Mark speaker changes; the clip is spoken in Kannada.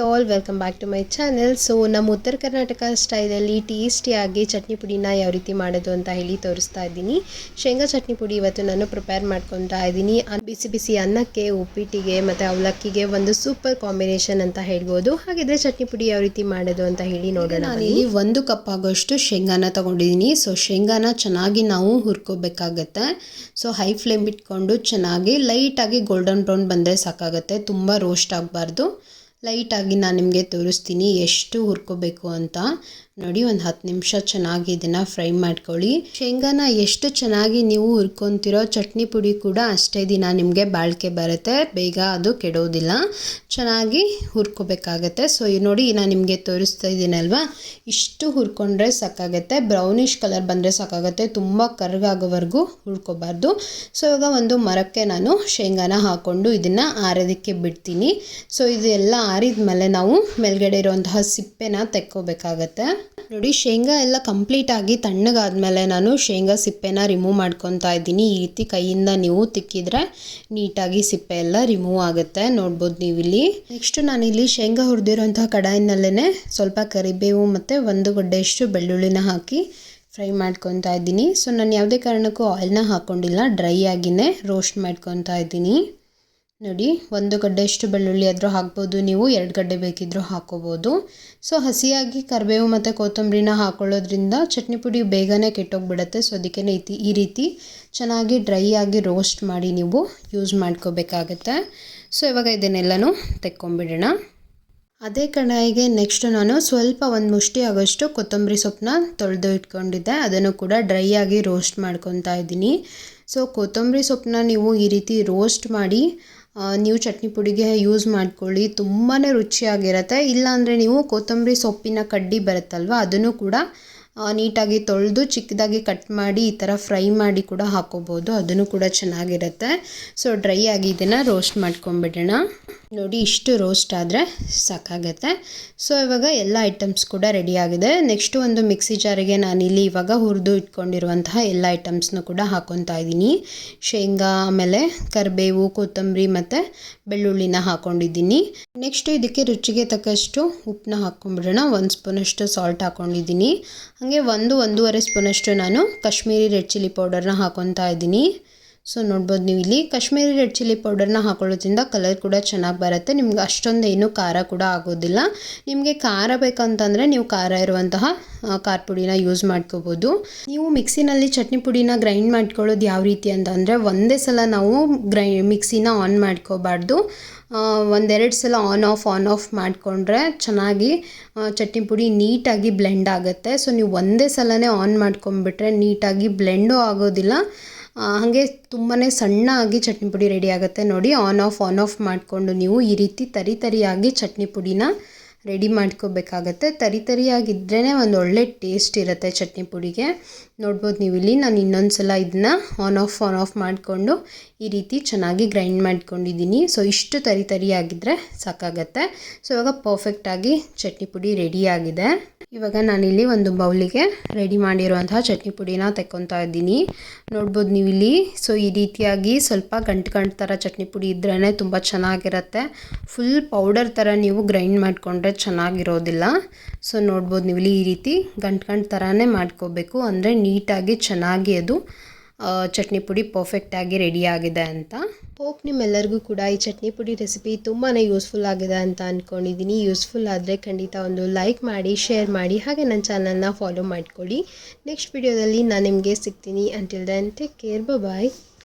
Speaker 1: All welcome back to my channel. So ನಮ್ಮ ಉತ್ತರ ಕರ್ನಾಟಕ ಸ್ಟೈಲಲ್ಲಿ ಟೇಸ್ಟಿಯಾಗಿ ಚಟ್ನಿ ಪುಡಿನ ಯಾವ ರೀತಿ ಮಾಡೋದು ಅಂತ ಹೇಳಿ ತೋರಿಸ್ತಾ ಇದ್ದೀನಿ. ಶೇಂಗಾ ಚಟ್ನಿ ಪುಡಿ ಇವತ್ತು ನಾನು ಪ್ರಿಪೇರ್ ಮಾಡ್ಕೊತಾ ಇದ್ದೀನಿ. ಬಿಸಿ ಬಿಸಿ ಅನ್ನಕ್ಕೆ, ಉಪ್ಪಿಟ್ಟಿಗೆ ಮತ್ತು ಅವಲಕ್ಕಿಗೆ ಒಂದು ಸೂಪರ್ ಕಾಂಬಿನೇಷನ್ ಅಂತ ಹೇಳ್ಬೋದು. ಹಾಗಿದ್ರೆ ಚಟ್ನಿ ಪುಡಿ ಯಾವ ರೀತಿ ಮಾಡೋದು ಅಂತ ಹೇಳಿ ನೋಡೋಣ. ನಾನಿಲ್ಲಿ 1 ಕಪ್ ಆಗೋಷ್ಟು ಶೇಂಗಾನ ತೊಗೊಂಡಿದ್ದೀನಿ. ಸೊ ಶೇಂಗಾನ ಚೆನ್ನಾಗಿ ನಾವು ಹುರ್ಕೋಬೇಕಾಗತ್ತೆ. ಸೊ ಹೈ ಫ್ಲೇಮ್ ಇಟ್ಕೊಂಡು ಚೆನ್ನಾಗಿ ಲೈಟಾಗಿ ಗೋಲ್ಡನ್ ಬ್ರೌನ್ ಬಂದರೆ ಸಾಕಾಗುತ್ತೆ, ತುಂಬ ರೋಸ್ಟ್ ಆಗಬಾರ್ದು. ಲೈಟಾಗಿ ನಾನು ನಿಮಗೆ ತೋರಿಸ್ತೀನಿ ಎಷ್ಟು ಹುರ್ಕೋಬೇಕು ಅಂತ. ನೋಡಿ, ಒಂದು 10 ನಿಮಿಷ ಚೆನ್ನಾಗಿ ಇದನ್ನು ಫ್ರೈ ಮಾಡ್ಕೊಳ್ಳಿ. ಶೇಂಗಾನ ಎಷ್ಟು ಚೆನ್ನಾಗಿ ನೀವು ಹುರ್ಕೊತಿರೋ ಚಟ್ನಿ ಪುಡಿ ಕೂಡ ಅಷ್ಟೇ ದಿನ ನಿಮಗೆ ಬಾಳಿಕೆ ಬರುತ್ತೆ, ಬೇಗ ಅದು ಕೆಡೋದಿಲ್ಲ. ಚೆನ್ನಾಗಿ ಹುರ್ಕೋಬೇಕಾಗತ್ತೆ. ಸೊ ನೋಡಿ, ನಾನು ನಿಮಗೆ ತೋರಿಸ್ತಾ ಇದ್ದೀನಲ್ವಾ, ಇಷ್ಟು ಹುರ್ಕೊಂಡ್ರೆ ಸಾಕಾಗುತ್ತೆ. ಬ್ರೌನಿಷ್ ಕಲರ್ ಬಂದರೆ ಸಾಕಾಗುತ್ತೆ, ತುಂಬ ಕರ್ಗಾಗೋವರೆಗೂ ಹುರ್ಕೋಬಾರ್ದು. ಸೊ ಇವಾಗ ಒಂದು ಮರಕ್ಕೆ ನಾನು ಶೇಂಗಾನ ಹಾಕ್ಕೊಂಡು ಇದನ್ನು ಆರೋದಕ್ಕೆ ಬಿಡ್ತೀನಿ. ಸೊ ಇದೆಲ್ಲ ಆರಿದ ಮೇಲೆ ನಾವು ಮೇಲ್ಗಡೆ ಇರುವಂತಹ ಸಿಪ್ಪೆನ ತೆಕ್ಕೋಬೇಕಾಗತ್ತೆ. ನೋಡಿ, ಶೇಂಗಾ ಎಲ್ಲ ಕಂಪ್ಲೀಟಾಗಿ ತಣ್ಣಗಾದ್ಮೇಲೆ ನಾನು ಶೇಂಗಾ ಸಿಪ್ಪೆನ ರಿಮೂವ್ ಮಾಡ್ಕೊತಾ ಇದ್ದೀನಿ. ಈ ರೀತಿ ಕೈಯಿಂದ ನೀವು ತಿಕ್ಕಿದ್ರೆ ನೀಟಾಗಿ ಸಿಪ್ಪೆ ಎಲ್ಲ ರಿಮೂವ್ ಆಗುತ್ತೆ, ನೋಡ್ಬೋದು ನೀವು ಇಲ್ಲಿ. ನೆಕ್ಸ್ಟ್ ನಾನಿಲ್ಲಿ ಶೇಂಗಾ ಹುರಿದಿರೋಂಥ ಕಡಾಯಿನಲ್ಲೇ ಸ್ವಲ್ಪ ಕರಿಬೇವು ಮತ್ತು 1 ಗಡ್ಡೆಯಷ್ಟು ಬೆಳ್ಳುಳ್ಳಿನ ಹಾಕಿ ಫ್ರೈ ಮಾಡ್ಕೊತಾ ಇದ್ದೀನಿ. ಸೊ ನಾನು ಯಾವುದೇ ಕಾರಣಕ್ಕೂ ಆಯಿಲ್ನ ಹಾಕ್ಕೊಂಡಿಲ್ಲ, ಡ್ರೈ ಆಗಿನೇ ರೋಸ್ಟ್ ಮಾಡ್ಕೊತಾ ಇದ್ದೀನಿ. ನೋಡಿ, 1 ಗಡ್ಡೆಯಷ್ಟು ಬೆಳ್ಳುಳ್ಳಿ ಆದರೂ ಹಾಕ್ಬೋದು, ನೀವು 2 ಗಡ್ಡೆ ಬೇಕಿದ್ದರೂ ಹಾಕ್ಕೋಬೋದು. ಸೊ ಹಸಿಯಾಗಿ ಕರಿಬೇವು ಮತ್ತು ಕೊತ್ತಂಬರಿನ ಹಾಕೊಳ್ಳೋದ್ರಿಂದ ಚಟ್ನಿ ಪುಡಿ ಬೇಗನೆ ಕೆಟ್ಟೋಗ್ಬಿಡುತ್ತೆ. ಸೊ ಅದಕ್ಕೆ ಈ ರೀತಿ ಚೆನ್ನಾಗಿ ಡ್ರೈ ಆಗಿ ರೋಸ್ಟ್ ಮಾಡಿ ನೀವು ಯೂಸ್ ಮಾಡ್ಕೋಬೇಕಾಗತ್ತೆ. ಸೊ ಇವಾಗ ಇದನ್ನೆಲ್ಲನೂ ತೆಕ್ಕೊಂಬಿಡೋಣ. ಅದೇ ಕಡಾಯಿಗೆ ನೆಕ್ಸ್ಟ್ ನಾನು ಸ್ವಲ್ಪ 1 ಮುಷ್ಟಿ ಆಗೋಷ್ಟು ಕೊತ್ತಂಬರಿ ಸೊಪ್ಪನ್ನ ತೊಳೆದು ಇಟ್ಕೊಂಡಿದ್ದೆ, ಅದನ್ನು ಕೂಡ ಡ್ರೈ ಆಗಿ ರೋಸ್ಟ್ ಮಾಡ್ಕೊತಾ ಇದ್ದೀನಿ. ಸೊ ಕೊತ್ತಂಬರಿ ಸೊಪ್ಪನ್ನ ನೀವು ಈ ರೀತಿ ರೋಸ್ಟ್ ಮಾಡಿ ನೀವು ಚಟ್ನಿ ಪುಡಿಗೆ ಯೂಸ್ ಮಾಡ್ಕೊಳ್ಳಿ, ತುಂಬಾ ರುಚಿಯಾಗಿರುತ್ತೆ. ಇಲ್ಲಾಂದರೆ ನೀವು ಕೊತ್ತಂಬರಿ ಸೊಪ್ಪಿನ ಕಡ್ಡಿ ಬರುತ್ತಲ್ವ, ಅದನ್ನು ಕೂಡ ನೀಟಾಗಿ ತೊಳೆದು ಚಿಕ್ಕದಾಗಿ ಕಟ್ ಮಾಡಿ ಈ ಥರ ಫ್ರೈ ಮಾಡಿ ಕೂಡ ಹಾಕೋಬೋದು, ಅದನ್ನು ಕೂಡ ಚೆನ್ನಾಗಿರುತ್ತೆ. ಸೊ ಡ್ರೈ ಆಗಿ ಇದನ್ನು ರೋಸ್ಟ್ ಮಾಡ್ಕೊಂಬಿಡೋಣ. ನೋಡಿ, ಇಷ್ಟು ರೋಸ್ಟ್ ಆದರೆ ಸಾಕಾಗತ್ತೆ. ಸೊ ಇವಾಗ ಎಲ್ಲ ಐಟಮ್ಸ್ ಕೂಡ ರೆಡಿ ಆಗಿದೆ. ನೆಕ್ಸ್ಟು ಒಂದು ಮಿಕ್ಸಿ ಜಾರಿಗೆ ನಾನಿಲ್ಲಿ ಇವಾಗ ಹುರಿದು ಇಟ್ಕೊಂಡಿರುವಂತಹ ಎಲ್ಲ ಐಟಮ್ಸ್ನ ಕೂಡ ಹಾಕ್ಕೊತಾ ಇದ್ದೀನಿ. ಶೇಂಗಾ, ಆಮೇಲೆ ಕರಿಬೇವು, ಕೊತ್ತಂಬರಿ ಮತ್ತು ಬೆಳ್ಳುಳ್ಳಿನ ಹಾಕ್ಕೊಂಡಿದ್ದೀನಿ. ನೆಕ್ಸ್ಟು ಇದಕ್ಕೆ ರುಚಿಗೆ ತಕ್ಕಷ್ಟು ಉಪ್ಪನ್ನ ಹಾಕ್ಕೊಂಬಿಡೋಣ. 1 ಸ್ಪೂನಷ್ಟು ಸಾಲ್ಟ್ ಹಾಕ್ಕೊಂಡಿದ್ದೀನಿ. ಹಾಗೆ 1-1.5 ಸ್ಪೂನಷ್ಟು ನಾನು ಕಾಶ್ಮೀರಿ ರೆಡ್ ಚಿಲ್ಲಿ ಪೌಡರ್ನ ಹಾಕ್ಕೊತಾ ಇದ್ದೀನಿ. ಸೊ ನೋಡ್ಬೋದು ನೀವು ಇಲ್ಲಿ ಕಾಶ್ಮೀರಿ ರೆಡ್ ಚಿಲ್ಲಿ ಪೌಡರ್ನ ಹಾಕೊಳ್ಳೋದ್ರಿಂದ ಕಲರ್ ಕೂಡ ಚೆನ್ನಾಗಿ ಬರುತ್ತೆ. ನಿಮ್ಗೆ ಅಷ್ಟೊಂದು ಏನೂ ಖಾರ ಕೂಡ ಆಗೋದಿಲ್ಲ. ನಿಮಗೆ ಖಾರ ಬೇಕಂತಂದರೆ ನೀವು ಖಾರ ಇರುವಂತಹ ಖಾರ ಪುಡಿನ ಯೂಸ್ ಮಾಡ್ಕೋಬೋದು. ನೀವು ಮಿಕ್ಸಿನಲ್ಲಿ ಚಟ್ನಿ ಪುಡಿನ ಗ್ರೈಂಡ್ ಮಾಡ್ಕೊಳ್ಳೋದು ಯಾವ ರೀತಿ ಅಂತಂದರೆ, ಒಂದೇ ಸಲ ನಾವು ಮಿಕ್ಸಿನ ಆನ್ ಮಾಡ್ಕೋಬಾರ್ದು. 1-2 ಸಲ ಆನ್ ಆಫ್ ಮಾಡಿಕೊಂಡ್ರೆ ಚೆನ್ನಾಗಿ ಚಟ್ನಿ ಪುಡಿ ನೀಟಾಗಿ ಬ್ಲೆಂಡ್ ಆಗುತ್ತೆ. ಸೊ ನೀವು ಒಂದೇ ಸಲನೇ ಆನ್ ಮಾಡ್ಕೊಂಡ್ಬಿಟ್ರೆ ನೀಟಾಗಿ ಬ್ಲೆಂಡು ಆಗೋದಿಲ್ಲ, ಹಾಗೆ ತುಂಬಾ ಸಣ್ಣಾಗಿ ಚಟ್ನಿ ಪುಡಿ ರೆಡಿ ಆಗುತ್ತೆ. ನೋಡಿ, ಆನ್ ಆಫ್ ಮಾಡಿಕೊಂಡು ನೀವು ಈ ರೀತಿ ತರಿಯಾಗಿ ಚಟ್ನಿ ಪುಡಿನ ರೆಡಿ ಮಾಡ್ಕೋಬೇಕಾಗತ್ತೆ. ತರಿಯಾಗಿದ್ರೇ ಒಂದು ಒಳ್ಳೆ ಟೇಸ್ಟ್ ಇರುತ್ತೆ ಚಟ್ನಿ ಪುಡಿಗೆ. ನೋಡ್ಬೋದು ನೀವು ಇಲ್ಲಿ ನಾನು ಇನ್ನೊಂದು ಸಲ ಇದನ್ನ ಆನ್ ಆಫ್ ಮಾಡಿಕೊಂಡು ಈ ರೀತಿ ಚೆನ್ನಾಗಿ ಗ್ರೈಂಡ್ ಮಾಡ್ಕೊಂಡಿದ್ದೀನಿ. ಸೊ ಇಷ್ಟು ತರಿಯಾಗಿದ್ದರೆ ಸಾಕಾಗತ್ತೆ. ಸೊ ಇವಾಗ ಪರ್ಫೆಕ್ಟಾಗಿ ಚಟ್ನಿ ಪುಡಿ ರೆಡಿಯಾಗಿದೆ. ಇವಾಗ ನಾನಿಲ್ಲಿ ಒಂದು ಬೌಲಿಗೆ ರೆಡಿ ಮಾಡಿರುವಂತಹ ಚಟ್ನಿ ಪುಡಿನ ತೆಕ್ಕೊತಾ ಇದ್ದೀನಿ. ನೋಡ್ಬೋದು ನೀವು ಇಲ್ಲಿ. ಸೊ ಈ ರೀತಿಯಾಗಿ ಸ್ವಲ್ಪ ಗಂಟು ಥರ ಚಟ್ನಿ ಪುಡಿ ಇದ್ರೇ ತುಂಬ ಚೆನ್ನಾಗಿರುತ್ತೆ. ಫುಲ್ ಪೌಡರ್ ಥರ ನೀವು ಗ್ರೈಂಡ್ ಮಾಡಿಕೊಂಡ್ರೆ ಚೆನ್ನಾಗಿರೋದಿಲ್ಲ. ಸೊ ನೋಡ್ಬೋದು ನೀವು ಇಲ್ಲಿ ಈ ರೀತಿ ಗಂಟು ಥರನೇ ಮಾಡ್ಕೋಬೇಕು, ಅಂದರೆ ನೀಟಾಗಿ ಚೆನ್ನಾಗಿ ಅದು ಚಟ್ನಿ ಪುಡಿ ಪರ್ಫೆಕ್ಟಾಗಿ ರೆಡಿಯಾಗಿದೆ ಅಂತ. ಹೋಪ್ ನಿಮ್ಮೆಲ್ಲರಿಗೂ ಕೂಡ ಈ ಚಟ್ನಿ ಪುಡಿ ರೆಸಿಪಿ ತುಂಬಾ ಯೂಸ್ಫುಲ್ ಆಗಿದೆ ಅಂತ ಅಂದ್ಕೊಂಡಿದ್ದೀನಿ. ಯೂಸ್ಫುಲ್ ಆದರೆ ಖಂಡಿತ ಒಂದು ಲೈಕ್ ಮಾಡಿ, ಶೇರ್ ಮಾಡಿ, ಹಾಗೆ ನನ್ನ ಚಾನಲ್ನ ಫಾಲೋ ಮಾಡ್ಕೊಳ್ಳಿ. ನೆಕ್ಸ್ಟ್ ವಿಡಿಯೋದಲ್ಲಿ ನಾನು ನಿಮಗೆ ಸಿಗ್ತೀನಿ. ಅಂಟಿಲ್ ದೆನ್ ಟೇಕ್ ಕೇರ್, ಬಾಯ್.